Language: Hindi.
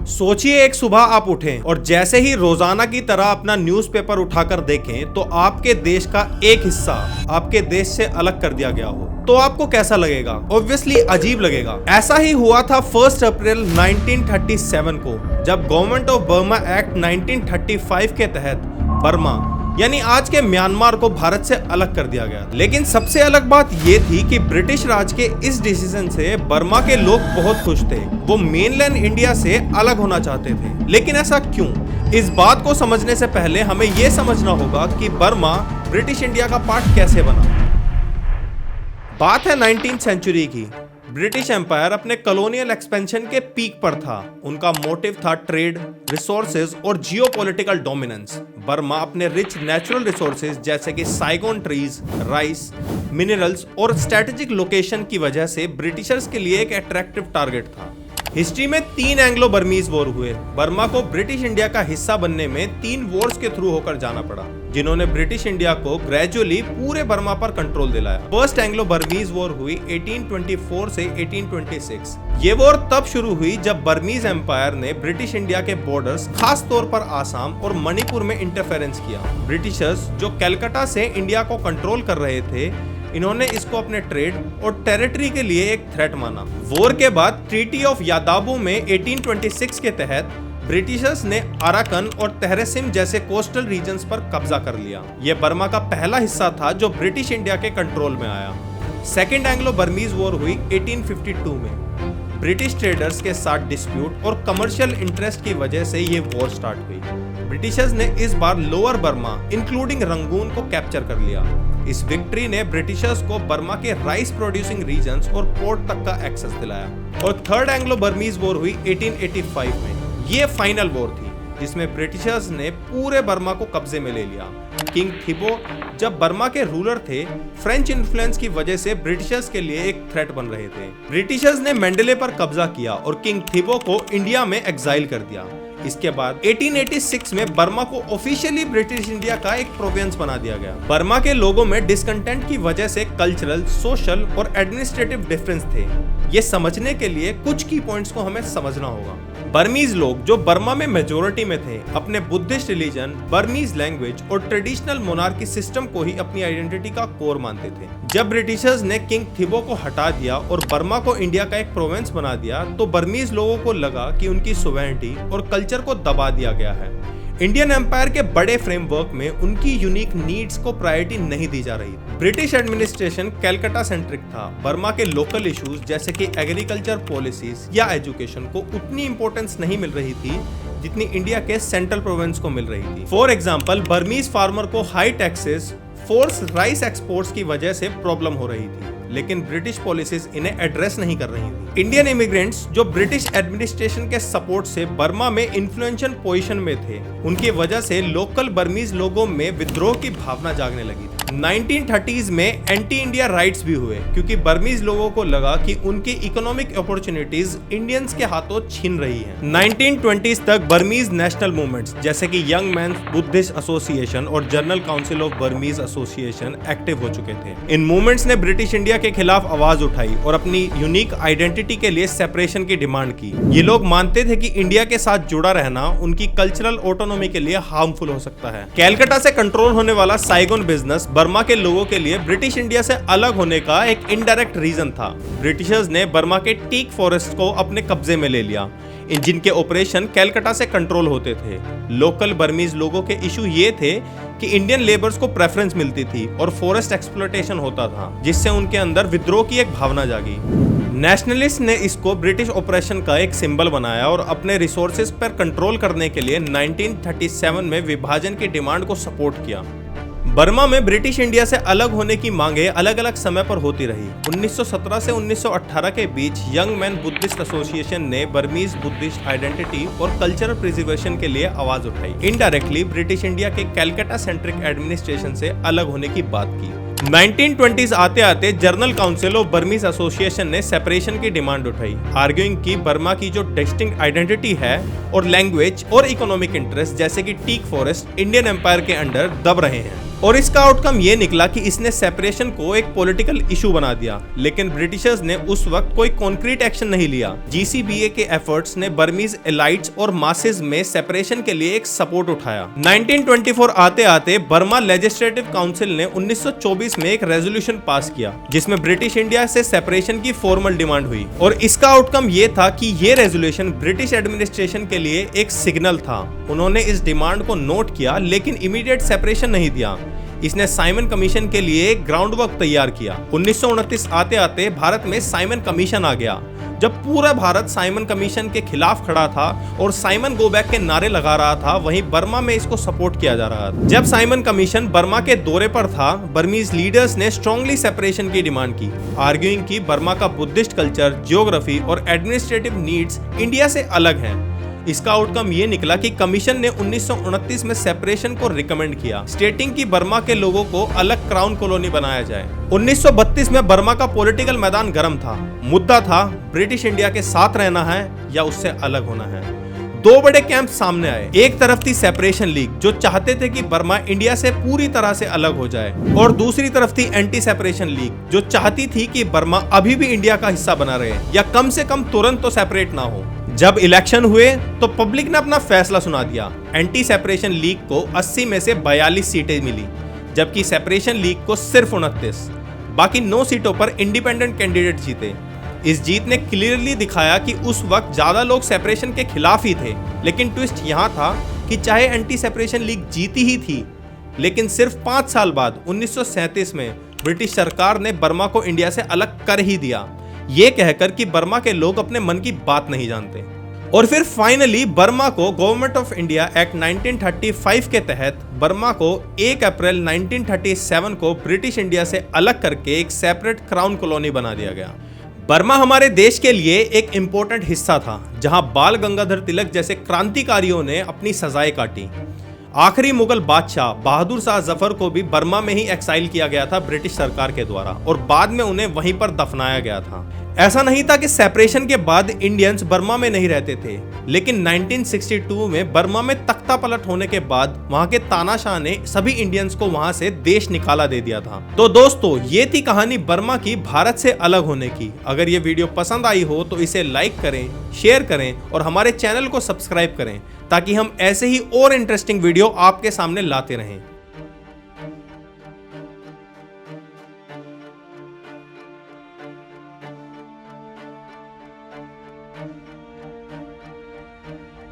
सोचिए एक सुबह आप उठें और जैसे ही रोजाना की तरह अपना न्यूज़पेपर उठाकर देखें तो आपके देश का एक हिस्सा आपके देश से अलग कर दिया गया हो, तो आपको कैसा लगेगा? ऑब्वियसली अजीब लगेगा। ऐसा ही हुआ था 1 अप्रैल 1937 को, जब गवर्नमेंट ऑफ बर्मा एक्ट 1935 के तहत बर्मा यानी आज के म्यांमार को भारत से अलग कर दिया गया। लेकिन सबसे अलग बात यह थी कि ब्रिटिश राज के इस डिसीजन से बर्मा के लोग बहुत खुश थे। वो मेनलैंड इंडिया से अलग होना चाहते थे। लेकिन ऐसा क्यों? इस बात को समझने से पहले हमें यह समझना होगा कि बर्मा ब्रिटिश इंडिया का पार्ट कैसे बना। बात है 19th सेंचुरी की। ब्रिटिश एम्पायर अपने कॉलोनियल एक्सपेंशन के पीक पर था। उनका मोटिव था ट्रेड, रिसोर्सेज और जियोपॉलिटिकल डोमिनेंस। बर्मा अपने रिच नेचुरल रिसोर्सेज जैसे कि साइगोन ट्रीज, राइस, मिनरल्स और स्ट्रेटेजिक लोकेशन की वजह से ब्रिटिशर्स के लिए एक अट्रैक्टिव टारगेट था। हिस्ट्री में 3 एंग्लो बर्मीज वॉर हुए। बर्मा को ब्रिटिश इंडिया का हिस्सा बनने में 3 वॉर्स के थ्रू होकर जाना पड़ा, जिन्होंने ब्रिटिश इंडिया को ग्रेजुअली पूरे बर्मा पर कंट्रोल दिलाया। फर्स्ट एंग्लो बर्मीज वॉर हुई 1824 से 1826। ये वॉर तब शुरू हुई जब बर्मीज एम्पायर ने ब्रिटिश इंडिया के बॉर्डर्स, खास तौर पर आसाम और मणिपुर में इंटरफेरेंस किया। ब्रिटिशर्स जो कलकत्ता से इंडिया को कंट्रोल कर रहे थे, इन्होंने इसको अपने ट्रेड और टेरिटरी के लिए एक थ्रेट माना। वॉर के बाद ट्रीटी ऑफ यादाबू में 1826 के तहत ब्रिटिशर्स ने अराकन और तहरेसिम जैसे कोस्टल रीजन्स पर कब्जा कर लिया। यह बर्मा का पहला हिस्सा था जो ब्रिटिश इंडिया के कंट्रोल में आया। सेकेंड एंग्लो बर्मीज वॉर हुई 1852 में। ब्रिटिश ट्रेडर्स के साथ डिस्प्यूट और कमर्शियल इंटरेस्ट की वजह से ये वॉर स्टार्ट हुई। ब्रिटिशर्स ने इस बार लोअर बर्मा इंक्लूडिंग रंगून को कैप्चर कर लिया। इस विक्ट्री ने ब्रिटिशर्स को बर्मा के राइस प्रोड्यूसिंग रीजन्स और पोर्ट तक का एक्सेस दिलाया। और थर्ड एंग्लो बर्मीज वॉर हुई 1885 में। ये फाइनल वॉर थी जिसमें ब्रिटिशर्स ने पूरे बर्मा को कब्जे में ले लिया। किंग थिबो जब बर्मा के रूलर थे, फ्रेंच इन्फ्लुएंस की वजह से ब्रिटिशर्स के लिए एक थ्रेट बन रहे थे। ब्रिटिशर्स ने मंडेले पर कब्जा किया और किंग थिबो को इंडिया में एक्साइल कर दिया। इसके बाद 1886 में बर्मा को ऑफिशियली ब्रिटिश इंडिया का एक प्रोविंस बना दिया गया। बर्मा के लोगों में डिसकंटेंट की वजह से कल्चरल, सोशल और एडमिनिस्ट्रेटिव डिफरेंस थे। ये समझने के लिए कुछ की पॉइंट्स को हमें समझना होगा। बर्मीज लोग जो बर्मा में मेजोरिटी में थे, अपने बुद्धिस्ट रिलीजन, बर्मीज लैंग्वेज और ट्रेडिशनल मोनार्की सिस्टम को ही अपनी आइडेंटिटी का कोर मानते थे। जब ब्रिटिशर्स ने किंग थिबो को हटा दिया और बर्मा को इंडिया का एक प्रोविंस बना दिया, तो बर्मीज लोगों को लगा कि उनकी सोवेरेनिटी और कल्चर को दबा दिया गया है। इंडियन एम्पायर के बड़े फ्रेमवर्क में उनकी यूनिक नीड्स को प्रायोरिटी नहीं दी जा रही। ब्रिटिश एडमिनिस्ट्रेशन कलकत्ता सेंट्रिक था। बर्मा के लोकल इश्यूज जैसे कि एग्रीकल्चर पॉलिसीज या एजुकेशन को उतनी इंपॉर्टेंस नहीं मिल रही थी जितनी इंडिया के सेंट्रल प्रोविंस को मिल रही थी। फॉर एग्जाम्पल, बर्मीज फार्मर को high taxes, force rice exports की वजह से प्रॉब्लम हो रही थी, लेकिन ब्रिटिश पॉलिसीज इन्हें एड्रेस नहीं कर रही थी। इंडियन इमिग्रेंट्स जो ब्रिटिश एडमिनिस्ट्रेशन के सपोर्ट से बर्मा में इन्फ्लुएंशियल पोजीशन में थे, उनकी वजह से लोकल बर्मीज लोगों में विद्रोह की भावना जागने लगी थी। 1930s में एंटी इंडिया राइट्स भी हुए, क्योंकि बर्मीज लोगों को लगा कि उनकी इकोनॉमिक अपॉर्चुनिटीज इंडियंस के हाथों छीन रही हैं। 1920s तक बर्मीज नेशनल मूवमेंट्स जैसे कि यंग मैन बुद्धिस्ट एसोसिएशन और general council of Burmese association active हो चुके थे। इन मूवमेंट्स ने ब्रिटिश इंडिया के खिलाफ आवाज उठाई और अपनी यूनिक आइडेंटिटी के लिए सेपरेशन की डिमांड की। ये लोग मानते थे कि इंडिया के साथ जुड़ा रहना उनकी कल्चरल ऑटोनॉमी के लिए हार्मफुल हो सकता है। कलकत्ता से कंट्रोल होने वाला साइगोन बिजनेस बर्मा के लोगों के लिए ब्रिटिश इंडिया से अलग होने का एक इनडायरेक्ट रीजन था। ब्रिटिशर्स ने बर्मा के टीक फॉरेस्ट को अपने कब्जे में ले लिया, जिनके ऑपरेशन कलकत्ता से कंट्रोल होते थे। लोकल बर्मीज लोगों के इशू ये थे कि इंडियन लेबर्स को प्रेफरेंस मिलती थी और फॉरेस्ट एक्सप्लॉयटेशन होता था, जिससे उनके अंदर विद्रोह की एक भावना जागी। नेशनलिस्ट ने इसको ब्रिटिश ऑपरेशन का एक सिंबल बनाया और अपने रिसोर्सेज पर कंट्रोल करने के लिए 1937 में विभाजन की डिमांड को सपोर्ट किया। बर्मा में ब्रिटिश इंडिया से अलग होने की मांगे अलग अलग समय पर होती रही। 1917 से 1918 के बीच यंग मैन बुद्धिस्ट एसोसिएशन ने बर्मीज बुद्धिस्ट आइडेंटिटी और कल्चरल प्रिजर्वेशन के लिए आवाज उठाई। इनडायरेक्टली ब्रिटिश इंडिया के कलकत्ता सेंट्रिक एडमिनिस्ट्रेशन से अलग होने की बात की। 1920s आते आते general council of Burmese association ने सेपरेशन की डिमांड उठाई, आर्ग्यूइंग कि बर्मा की जो डिस्टिंक्ट आइडेंटिटी है और लैंग्वेज और इकोनॉमिक इंटरेस्ट जैसे कि टीक फॉरेस्ट इंडियन एम्पायर के अंडर दब रहे हैं। और इसका आउटकम ये निकला कि इसने सेपरेशन को एक पॉलिटिकल इशू बना दिया, लेकिन ब्रिटिशर्स ने उस वक्त कोई कॉन्क्रीट एक्शन नहीं लिया। जीसीबीए के एफर्ट्स ने बर्मीज एलाइट्स और मासेस में सेपरेशन के लिए एक सपोर्ट उठाया। 1924 आते आते बर्मा लेजिस्लेटिव काउंसिल ने 1924 में एक रेजोल्यूशन पास किया जिसमें ब्रिटिश इंडिया से सेपरेशन की फॉर्मल डिमांड हुई, और इसका आउटकम ये था कि ये रेजोल्यूशन ब्रिटिश एडमिनिस्ट्रेशन के लिए एक सिग्नल था। उन्होंने इस डिमांड को नोट किया लेकिन इमीडिएट सेपरेशन नहीं दिया। इसने साइमन कमीशन के लिए ग्राउंड वर्क तैयार किया। 1929 आते आते भारत में साइमन कमीशन आ गया। जब पूरा भारत साइमन कमीशन के खिलाफ खड़ा था और साइमन गो बैक के नारे लगा रहा था, वहीं बर्मा में इसको सपोर्ट किया जा रहा था। जब साइमन कमीशन बर्मा के दौरे पर था, बर्मीज लीडर्स ने स्ट्रांगली सेपरेशन की डिमांड की, आर्ग्यूइंग कि बर्मा का बुद्धिस्ट कल्चर, जियोग्राफी और एडमिनिस्ट्रेटिव नीड्स इंडिया से अलग हैं। इसका आउटकम ये निकला कि कमीशन ने 1929 में सेपरेशन को रिकमेंड किया, स्टेटिंग कि बर्मा के लोगों को अलग क्राउन कॉलोनी बनाया जाए। 1932 में बर्मा का पॉलिटिकल मैदान गर्म था। मुद्दा था ब्रिटिश इंडिया के साथ रहना है या उससे अलग होना है। दो बड़े कैंप सामने आए। एक तरफ थी सेपरेशन लीग जो चाहते थे कि बर्मा इंडिया से पूरी तरह से अलग हो जाए, और दूसरी तरफ थी एंटी सेपरेशन लीग जो चाहती थी कि बर्मा अभी भी इंडिया का हिस्सा बना रहे या कम से कम तुरंत तो सेपरेट ना हो। जब इलेक्शन हुए तो पब्लिक ने अपना फैसला सुना दिया। एंटी सेपरेशन लीग को 80 में से 42 सीटें मिली, जबकि सेपरेशन लीग को सिर्फ 29। बाकी 9 सीटों पर इंडिपेंडेंट कैंडिडेट जीते। इस जीत ने क्लियरली दिखाया कि उस वक्त ज्यादा लोग सेपरेशन के खिलाफ ही थे, लेकिन ट्विस्ट यहाँ था कि चाहे एंटी सेपरेशन लीग जीती ही थी, लेकिन सिर्फ 5 साल बाद 1937 में ब्रिटिश सरकार ने बर्मा को इंडिया से अलग कर ही दिया, ये कहकर कि बर्मा के लोग अपने मन की बात नहीं जानते। और फिर फाइनली बर्मा को गवर्नमेंट ऑफ इंडिया एक्ट 1935 के तहत बर्मा को 1 अप्रैल 1937 को ब्रिटिश इंडिया से अलग करके एक सेपरेट क्राउन कॉलोनी बना दिया गया। बर्मा हमारे देश के लिए एक इम्पोर्टेंट हिस्सा था जहां बाल गंगाधर तिलक जैसे क्रांतिकारियों ने अपनी सजाएं काटी। आखिरी मुगल बादशाह बहादुर शाह जफर को भी बर्मा में ही एक्साइल किया गया था ब्रिटिश सरकार के द्वारा, और बाद में उन्हें वहीं पर दफनाया गया था। ऐसा नहीं था कि सेपरेशन के बाद इंडियंस बर्मा में नहीं रहते थे, लेकिन 1962 में बर्मा में तख्ता पलट होने के बाद वहां के तानाशाह ने सभी इंडियंस को वहां से देश निकाला दे दिया था। तो दोस्तों, ये थी कहानी बर्मा की भारत से अलग होने की। अगर ये वीडियो पसंद आई हो तो इसे लाइक करें, शेयर करें और हमारे चैनल को सब्सक्राइब करें ताकि हम ऐसे ही और इंटरेस्टिंग वीडियो आपके सामने लाते रहें।